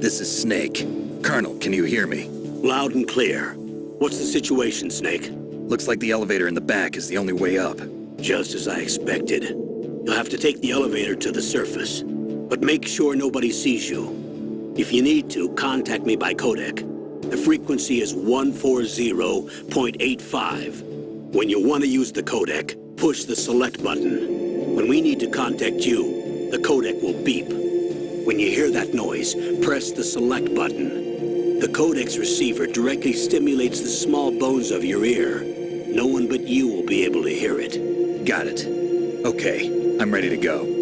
This is Snake. Colonel, can you hear me? Loud and clear. What's the situation, Snake? Looks like the elevator in the back is the only way up. Just as I expected. You'll have to take the elevator to the surface. But make sure nobody sees you. If you need to, contact me by codec. The frequency is 140.85. When you want to use the codec, push the select button. When we need to contact you, the codec will beep. When you hear that noise, press the select button. The codec's receiver directly stimulates the small bones of your ear. No one but you will be able to hear it. Got it. Okay, I'm ready to go.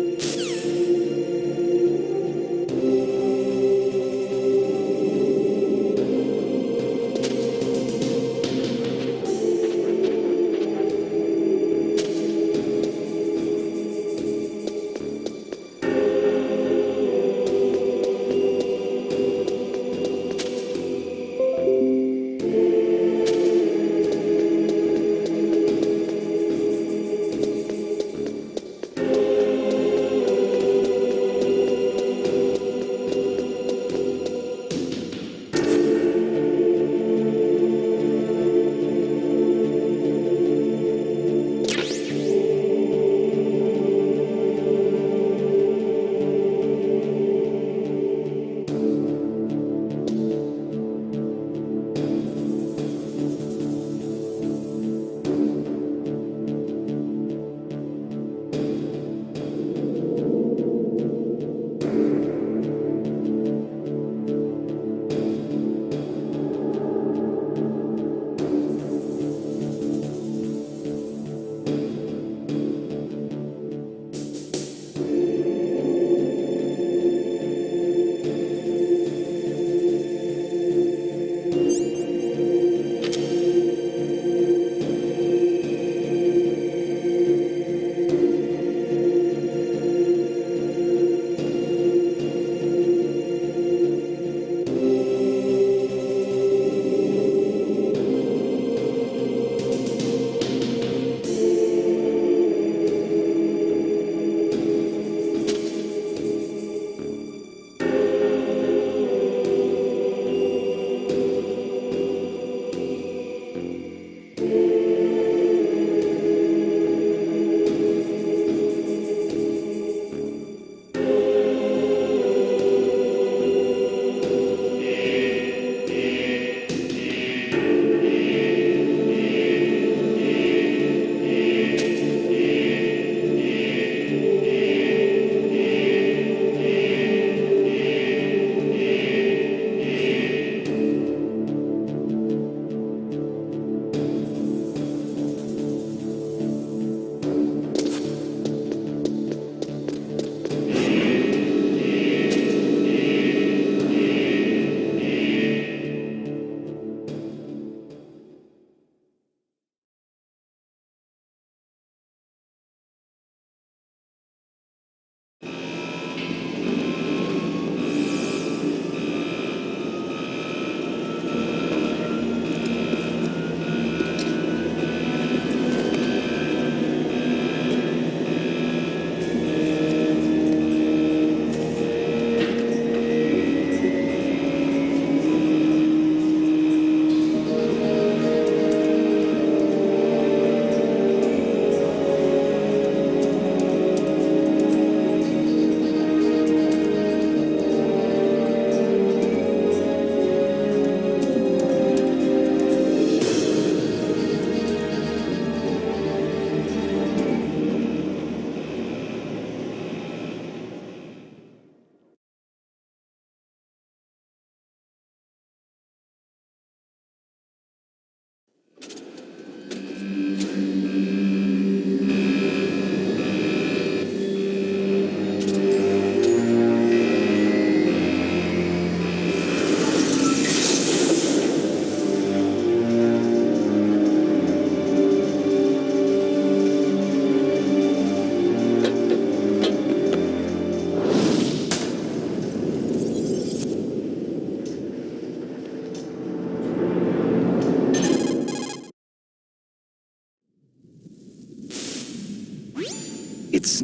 It's...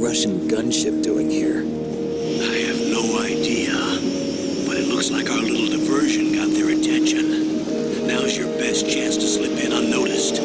Russian gunship doing here? I have no idea, but it looks like our little diversion got their attention. Now's your best chance to slip in unnoticed.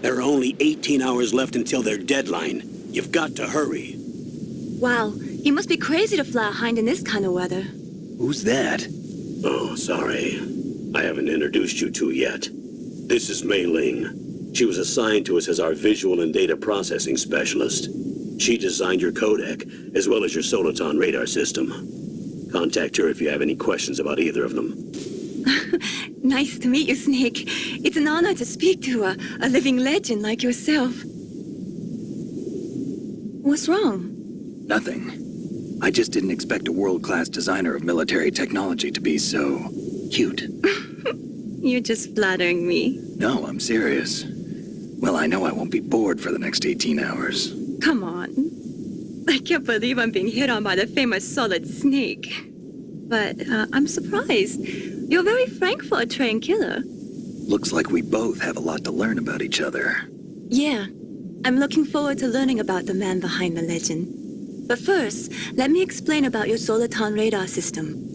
There are only 18 hours left until their deadline. You've got to hurry. Wow, you must be crazy to fly a hind in this kind of weather. Who's that? Oh, sorry. I haven't introduced you two yet. This is Mei Ling. She was assigned to us as our visual and data processing specialist. She designed your codec, as well as your Soliton radar system. Contact her if you have any questions about either of them. Nice to meet you, Snake. It's an honor to speak to a living legend like yourself. What's wrong? Nothing. I just didn't expect a world-class designer of military technology to be so cute. You're just flattering me. No, I'm serious. Well, I know I won't be bored for the next 18 hours. Come on. I can't believe I'm being hit on by the famous Solid Snake. But I'm surprised. You're very frank for a trained killer. Looks like we both have a lot to learn about each other. Yeah, I'm looking forward to learning about the man behind the legend. But first, let me explain about your Soliton radar system.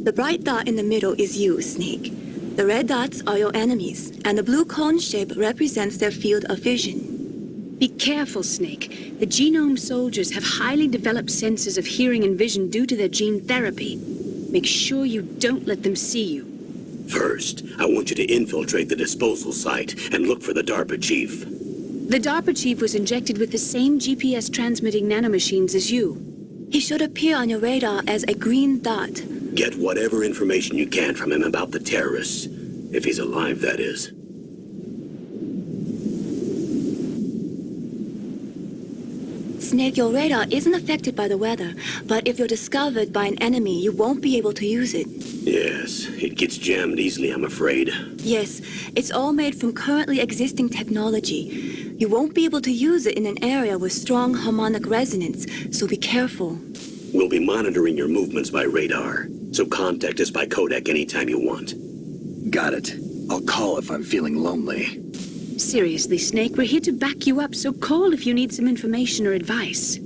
The bright dot in the middle is you, Snake. The red dots are your enemies, and the blue cone shape represents their field of vision. Be careful, Snake. The genome soldiers have highly developed senses of hearing and vision due to their gene therapy. Make sure you don't let them see you. First, I want you to infiltrate the disposal site and look for the DARPA chief. The DARPA chief was injected with the same GPS transmitting nanomachines as you. He should appear on your radar as a green dot. Get whatever information you can from him about the terrorists. If he's alive, that is. Snake, your radar isn't affected by the weather, but if you're discovered by an enemy, you won't be able to use it. Yes, it gets jammed easily, I'm afraid. Yes, it's all made from currently existing technology. You won't be able to use it in an area with strong harmonic resonance, so be careful. We'll be monitoring your movements by radar, so contact us by codec anytime you want. Got it. I'll call if I'm feeling lonely. Seriously, Snake, we're here to back you up, so call if you need some information or advice.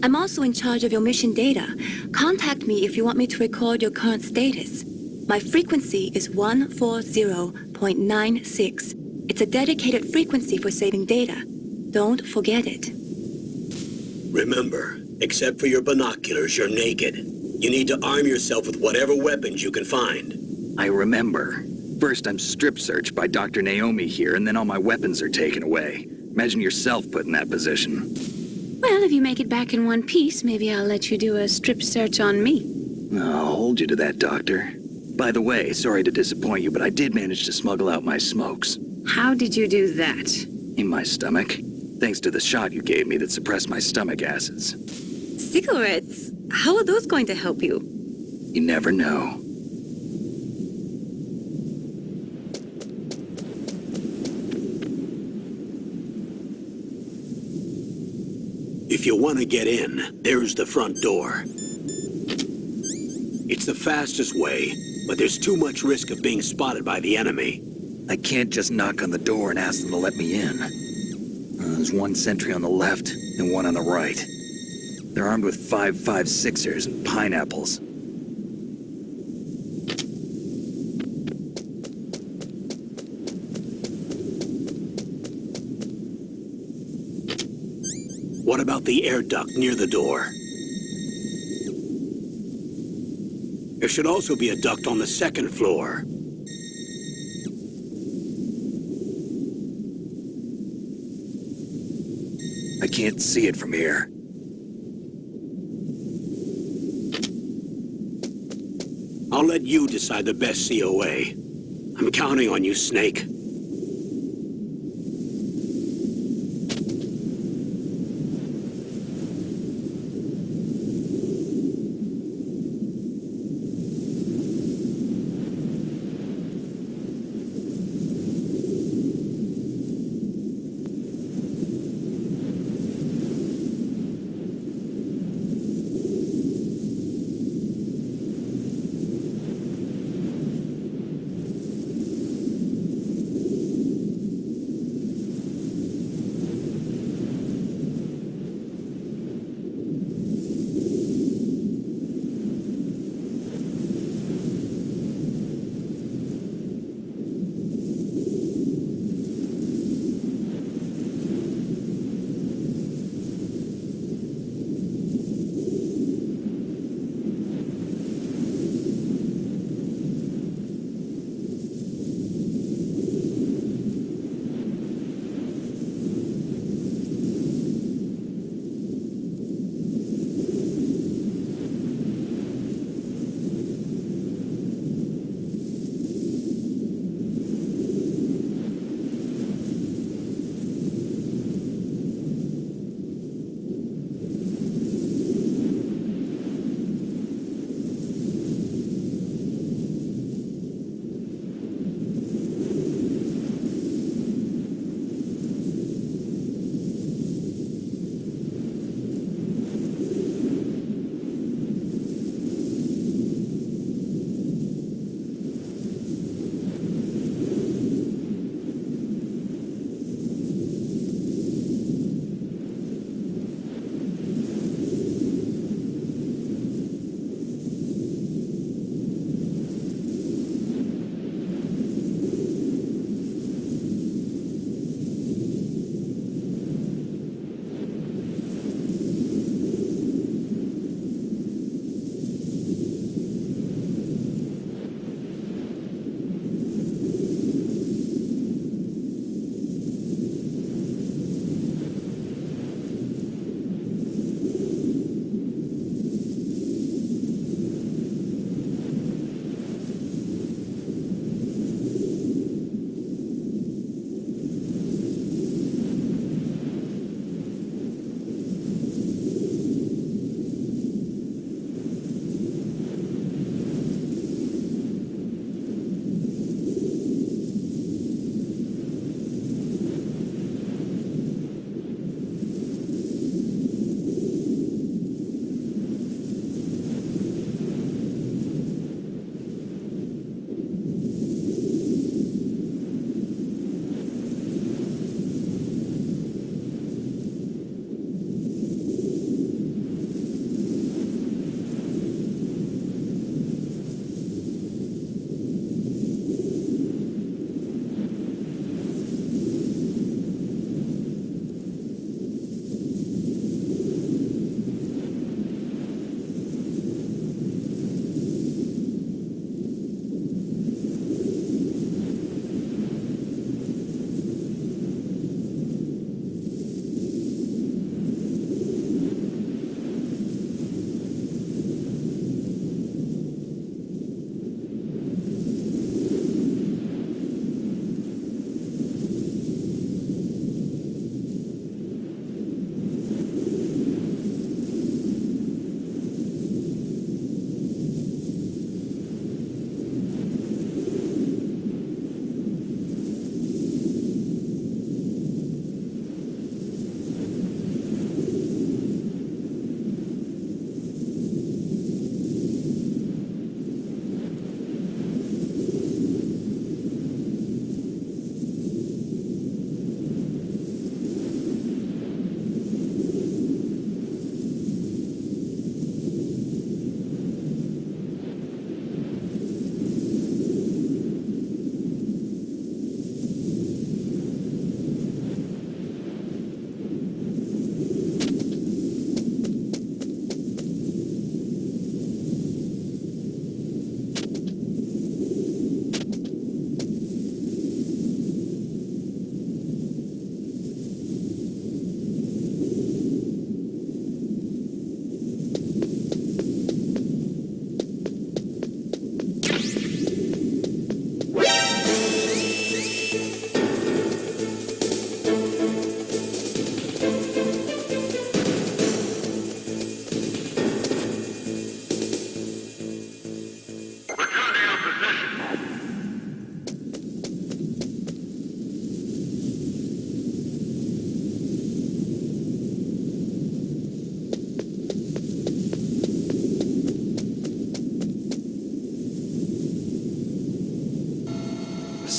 I'm also in charge of your mission data. Contact me if you want me to record your current status. My frequency is 140.96. It's a dedicated frequency for saving data. Don't forget it. Remember, except for your binoculars, you're naked. You need to arm yourself with whatever weapons you can find. I remember. First, I'm strip searched by Dr. Naomi here, and then all my weapons are taken away. Imagine yourself put in that position. Well, if you make it back in one piece, maybe I'll let you do a strip search on me. I'll hold you to that, Doctor. By the way, sorry to disappoint you, but I did manage to smuggle out my smokes. How did you do that? In my stomach. Thanks to the shot you gave me that suppressed my stomach acids. Cigarettes? How are those going to help you? You never know. If you want to get in, there's the front door. It's the fastest way, but there's too much risk of being spotted by the enemy. I can't just knock on the door and ask them to let me in. There's one sentry on the left and one on the right. They're armed with 5.56ers and pineapples. What about the air duct near the door? There should also be a duct on the second floor. I can't see it from here. I'll let you decide the best COA. I'm counting on you, Snake.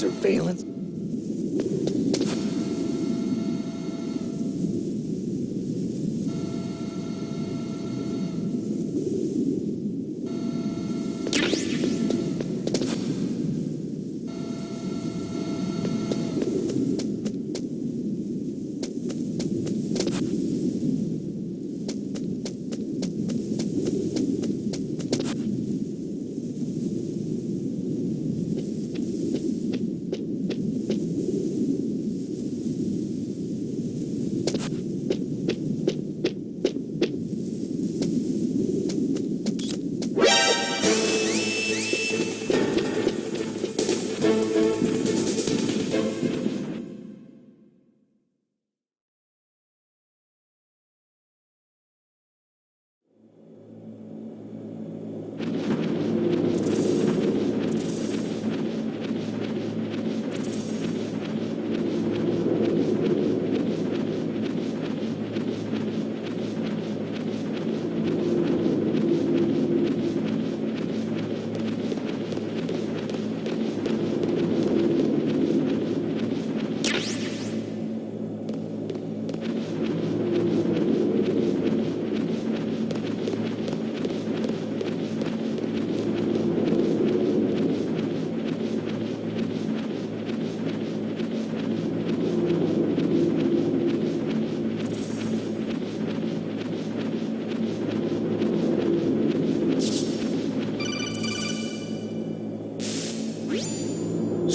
surveillance?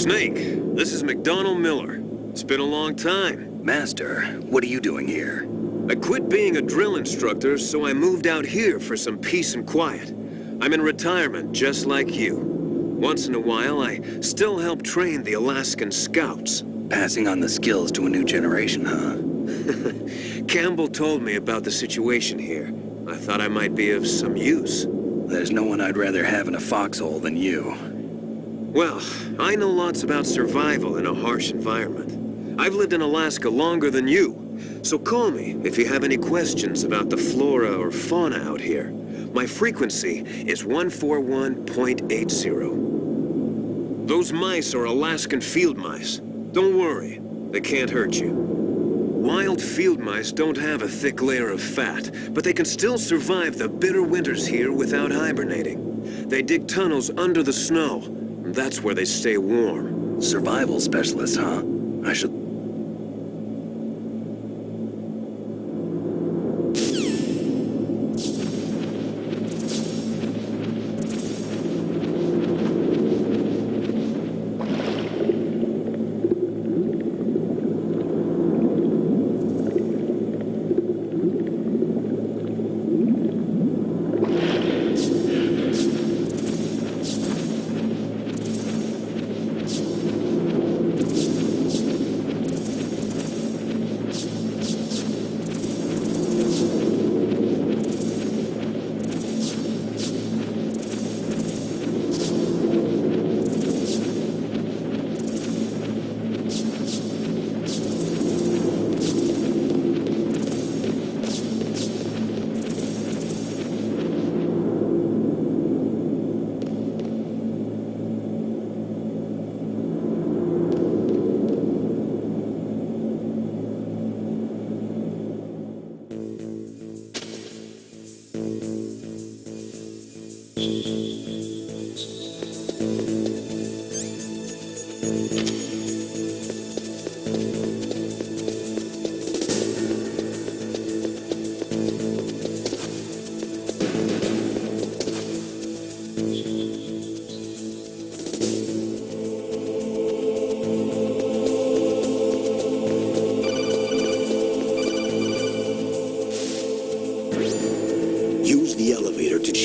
Snake, this is McDonald Miller. It's been a long time. Master, what are you doing here? I quit being a drill instructor, so I moved out here for some peace and quiet. I'm in retirement, just like you. Once in a while, I still help train the Alaskan Scouts. Passing on the skills to a new generation, huh? Campbell told me about the situation here. I thought I might be of some use. There's no one I'd rather have in a foxhole than you. Well, I know lots about survival in a harsh environment. I've lived in Alaska longer than you, so call me if you have any questions about the flora or fauna out here. My frequency is 141.80. Those mice are Alaskan field mice. Don't worry, they can't hurt you. Wild field mice don't have a thick layer of fat, but they can still survive the bitter winters here without hibernating. They dig tunnels under the snow. That's where they stay warm. Survival specialist, huh? I should...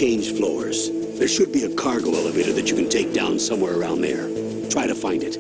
change floors. There should be a cargo elevator that you can take down somewhere around there. Try to find it.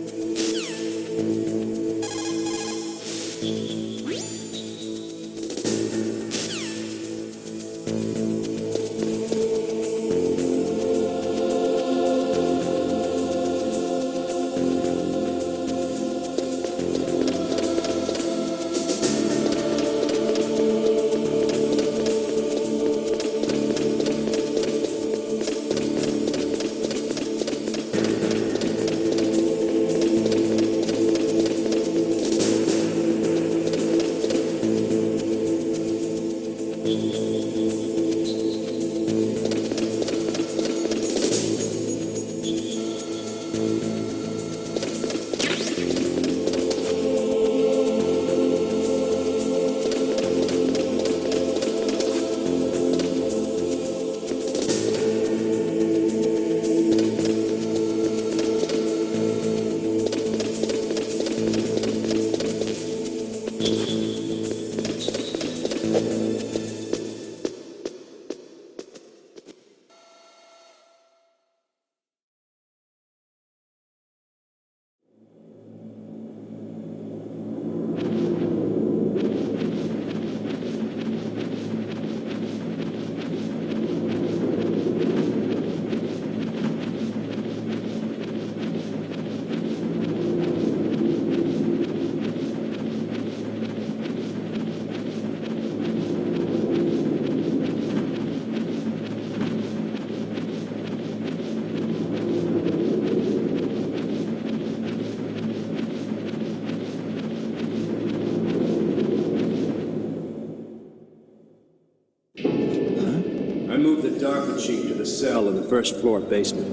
I moved the Dr. Chief to the cell in the first floor basement.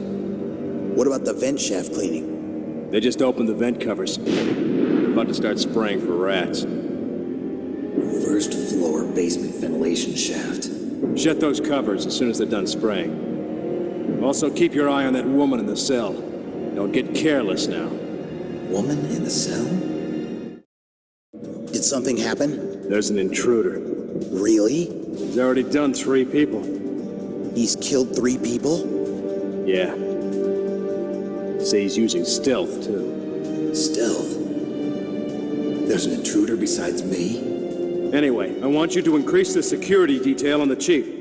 What about the vent shaft cleaning? They just opened the vent covers. They're about to start spraying for rats. First floor basement ventilation shaft. Shut those covers as soon as they're done spraying. Also, keep your eye on that woman in the cell. Don't get careless now. Woman in the cell? Did something happen? There's an intruder. Really? He's already done 3 people. He's killed 3 people? Yeah. Say he's using stealth, too. Stealth? There's an intruder besides me? Anyway, I want you to increase the security detail on the Chief.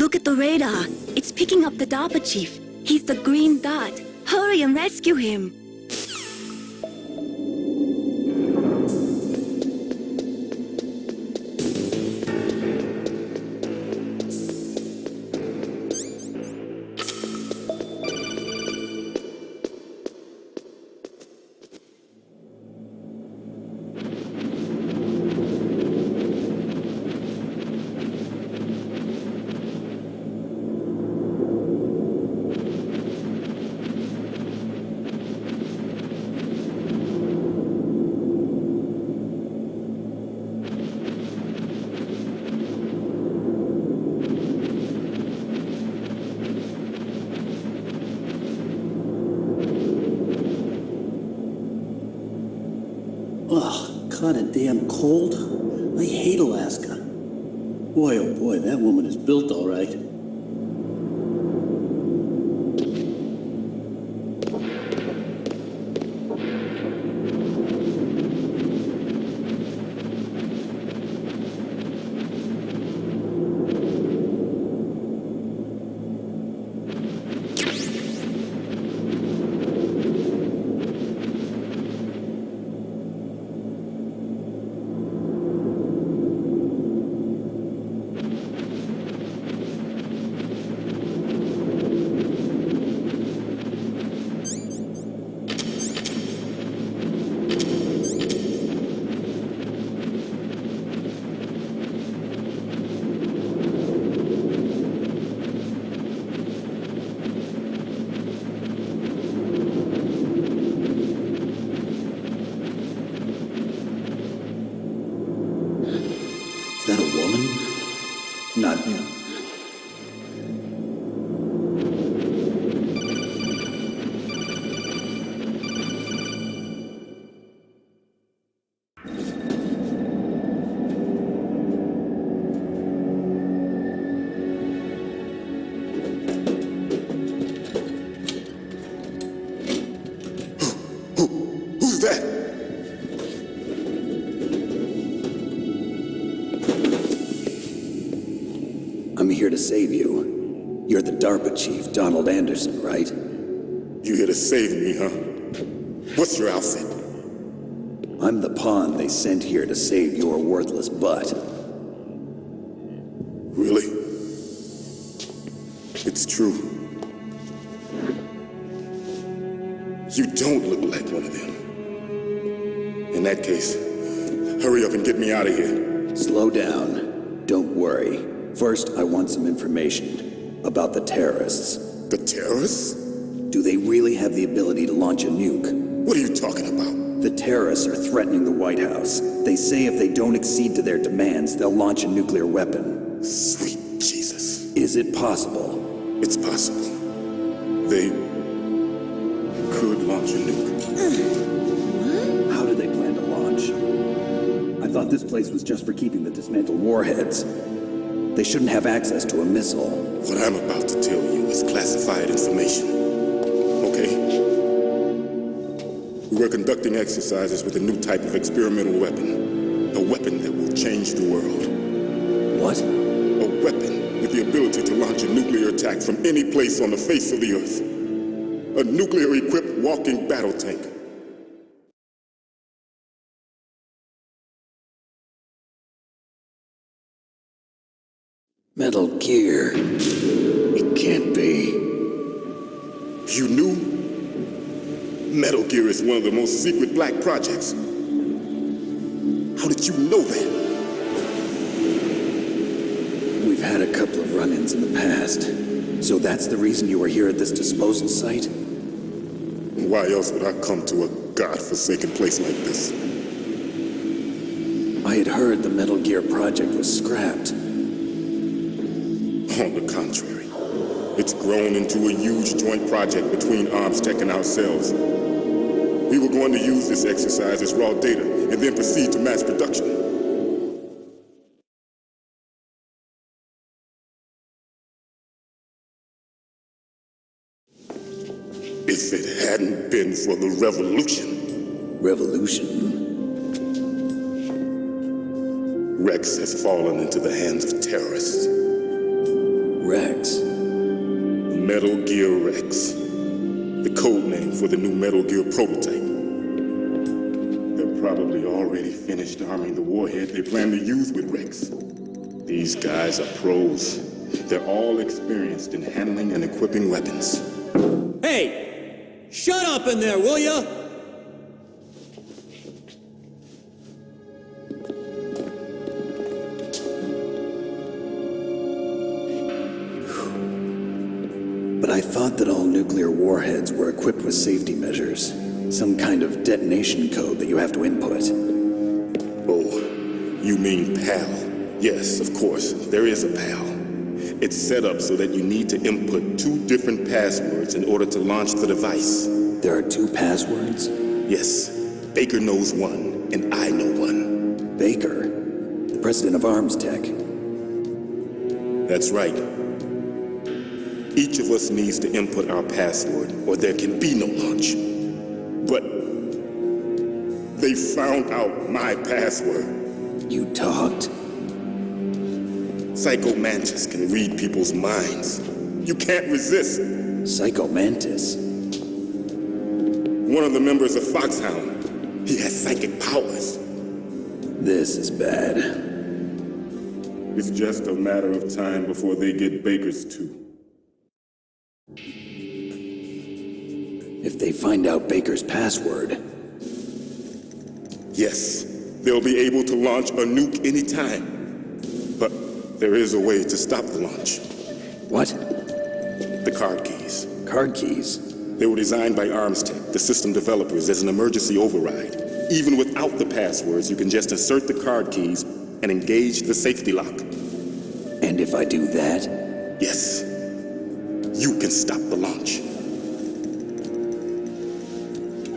Look at the radar. It's picking up the DARPA chief. He's the green dot. Hurry and rescue him. Ugh, kinda damn cold. I hate Alaska. Boy, oh boy, that woman is built all right. Is that a woman? Not him. Who's that? I'm here to save you. You're the DARPA chief, Donald Anderson, right? You here to save me, huh? What's your outfit? I'm the pawn they sent here to save your worthless butt. Really? It's true. You don't look like one of them. In that case, hurry up and get me out of here. Slow down. Don't worry. First, I want some information about the terrorists. The terrorists? Do they really have the ability to launch a nuke? What are you talking about? The terrorists are threatening the White House. They say if they don't accede to their demands, they'll launch a nuclear weapon. Sweet Jesus. Is it possible? It's possible. They could launch a nuke. How do they plan to launch? I thought this place was just for keeping the dismantled warheads. They shouldn't have access to a missile. What I'm about to tell you is classified information. Okay? We were conducting exercises with a new type of experimental weapon. A weapon that will change the world. What? A weapon with the ability to launch a nuclear attack from any place on the face of the Earth. A nuclear-equipped walking battle tank. Metal Gear. It can't be. You knew? Metal Gear is one of the most secret black projects. How did you know that? We've had a couple of run-ins in the past. So that's the reason you were here at this disposal site? Why else would I come to a godforsaken place like this? I had heard the Metal Gear project was scrapped. On the contrary, it's grown into a huge joint project between Armstech and ourselves. We were going to use this exercise as raw data and then proceed to mass production. If it hadn't been for the revolution. Revolution? Rex has fallen into the hands of terrorists. Rex? Metal Gear Rex, the code name for the new Metal Gear prototype. They're probably already finished arming the warhead they plan to use with Rex. These guys are pros. They're all experienced in handling and equipping weapons. Hey! Shut up in there, will ya? But I thought that all nuclear warheads were equipped with safety measures. Some kind of detonation code that you have to input. Oh, you mean PAL? Yes, of course, there is a PAL. It's set up so that you need to input 2 different passwords in order to launch the device. There are 2 passwords? Yes, Baker knows one, and I know one. Baker? The president of Arms Tech. That's right. Each of us needs to input our password, or there can be no launch. But they found out my password. You talked? Psycho Mantis can read people's minds. You can't resist. Psycho Mantis? One of the members of Foxhound. He has psychic powers. This is bad. It's just a matter of time before they get Baker's too. If they find out Baker's password... Yes, they'll be able to launch a nuke anytime. But there is a way to stop the launch. What? The card keys. Card keys? They were designed by Arms Tech, the system developers, as an emergency override. Even without the passwords, you can just insert the card keys and engage the safety lock. And if I do that? Yes. You can stop the launch.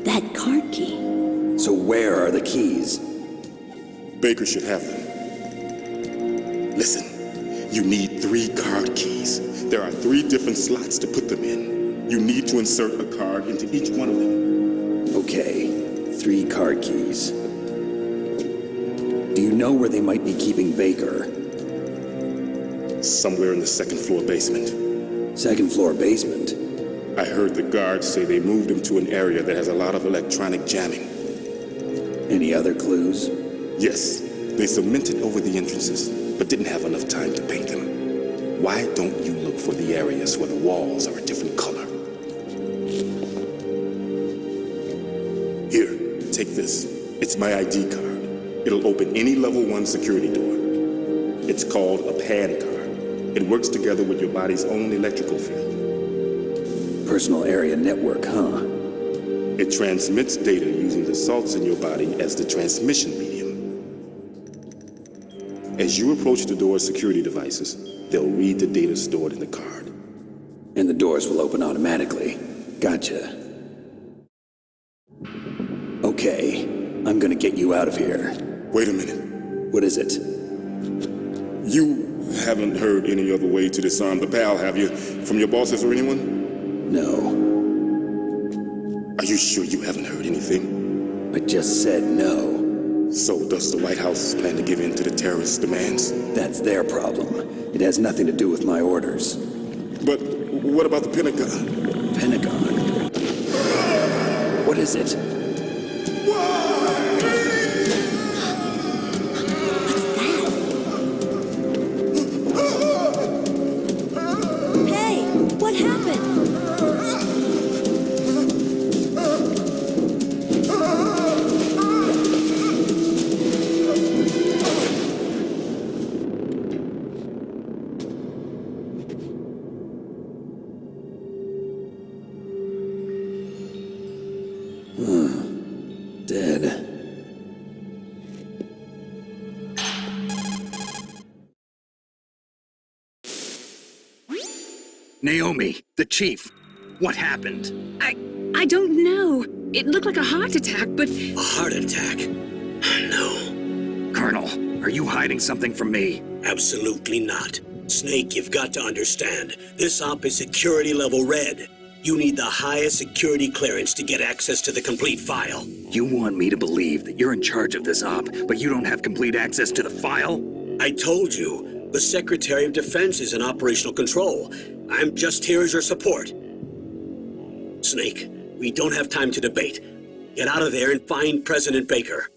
That card key. So where are the keys? Baker should have them. Listen, you need 3 card keys. There are 3 different slots to put them in. You need to insert a card into each one of them. Okay, 3 card keys. Do you know where they might be keeping Baker? Somewhere in the 2nd floor basement. 2nd floor basement? I heard the guards say they moved him to an area that has a lot of electronic jamming. Any other clues? Yes, they cemented over the entrances, but didn't have enough time to paint them. Why don't you look for the areas where the walls are a different color? Here, take this. It's my ID card. It'll open any level 1 security door. It's called a PAN card. It works together with your body's own electrical field. Personal area network, huh? It transmits data using the salts in your body as the transmission medium. As you approach the door's security devices, they'll read the data stored in the card. And the doors will open automatically. Gotcha. Okay, I'm gonna get you out of here. Wait a minute. What is it? You haven't heard any other way to disarm the PAL, have you? From your bosses or anyone? No. Are you sure you haven't heard anything? I just said no. So does the White House plan to give in to the terrorists' demands? That's their problem. It has nothing to do with my orders. But what about the Pentagon? Pentagon? What is it? Hey, what happened? Dead. Naomi, the chief. What happened? I don't know. It looked like a heart attack, but... A heart attack? No. Colonel, are you hiding something from me? Absolutely not. Snake, you've got to understand. This op is security level red. You need the highest security clearance to get access to the complete file. You want me to believe that you're in charge of this op, but you don't have complete access to the file? I told you, the Secretary of Defense is in operational control. I'm just here as your support. Snake, we don't have time to debate. Get out of there and find President Baker.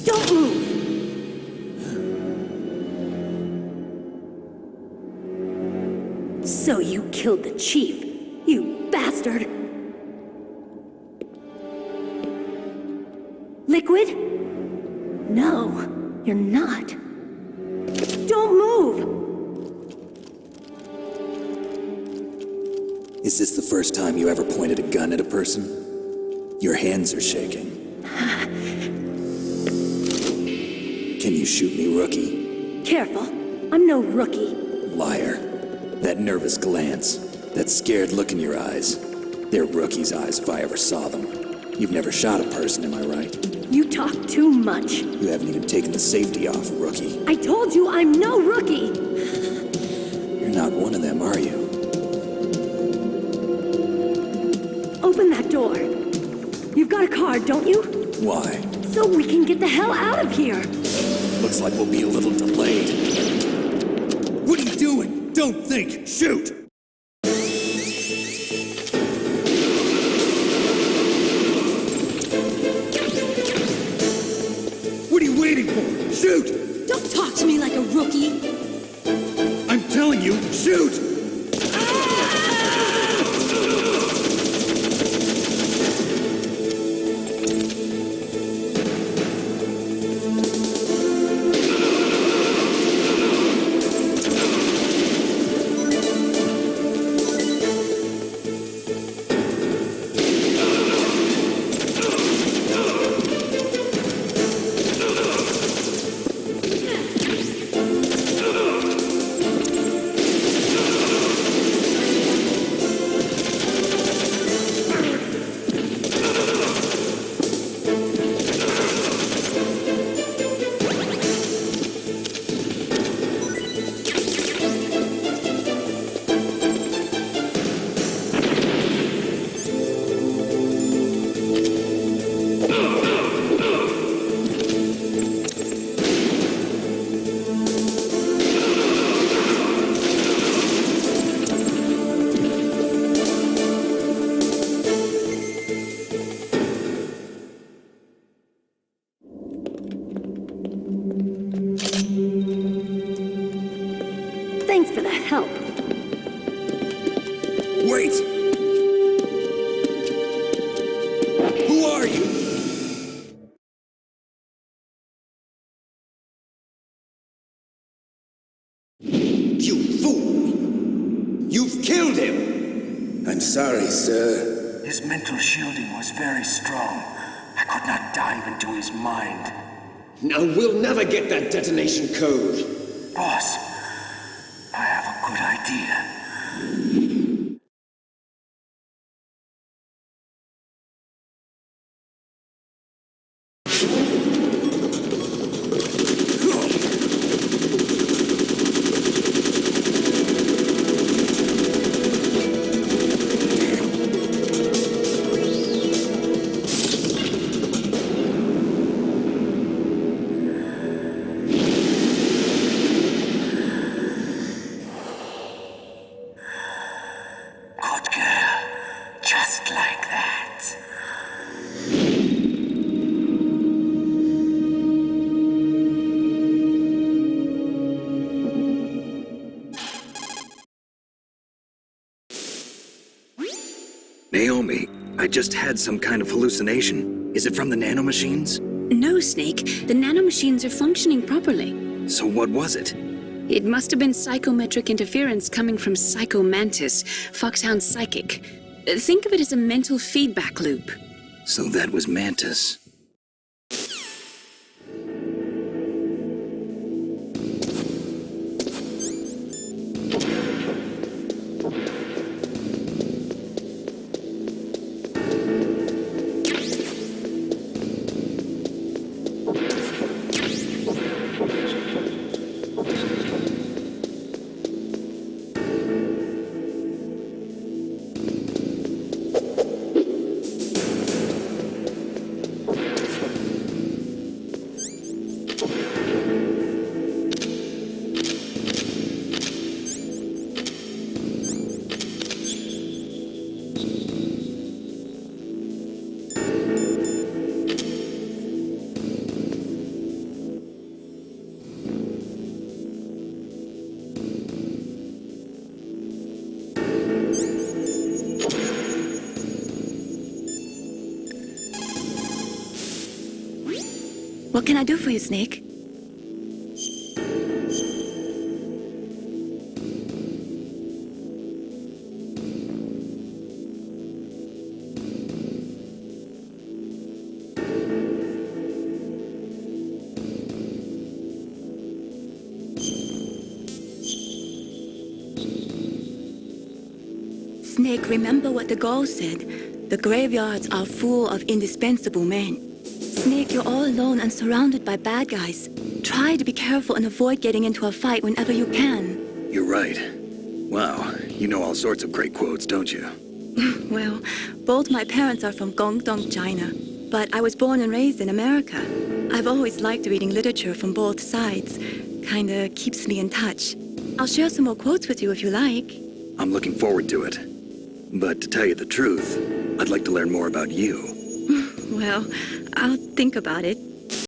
Don't move! So you killed the chief, you bastard! Liquid? No, you're not. Don't move! Is this the first time you ever pointed a gun at a person? Your hands are shaking. Can you shoot me, rookie? Careful, I'm no rookie. Liar. That nervous glance, that scared look in your eyes. They're rookie's eyes if I ever saw them. You've never shot a person, am I right? You talk too much. You haven't even taken the safety off, rookie. I told you I'm no rookie! You're not one of them, are you? Open that door. You've got a card, don't you? Why? So we can get the hell out of here. Looks like we'll be a little delayed. What are you doing? Don't think! Shoot! What are you waiting for? Shoot! Don't talk to me like a rookie. I'm telling you, shoot! Thanks for the help. Wait! Who are you? You fool! You've killed him! I'm sorry, sir. His mental shielding was very strong. I could not dive into his mind. Now we'll never get that detonation code. Boss, I have a good idea. Naomi, I just had some kind of hallucination. Is it from the nanomachines? No, Snake. The nanomachines are functioning properly. So what was it? It must have been psychometric interference coming from Psycho Mantis, Foxhound's psychic. Think of it as a mental feedback loop. So that was Mantis. What can I do for you, Snake? Snake, remember what the Gaul said. The graveyards are full of indispensable men. Snake, you're all alone and surrounded by bad guys. Try to be careful and avoid getting into a fight whenever you can. You're right. Wow, you know all sorts of great quotes, don't you? Well, both my parents are from Guangdong, China, but I was born and raised in America. I've always liked reading literature from both sides. Kinda keeps me in touch. I'll share some more quotes with you if you like. I'm looking forward to it. But to tell you the truth, I'd like to learn more about you. Well, I'll think about it.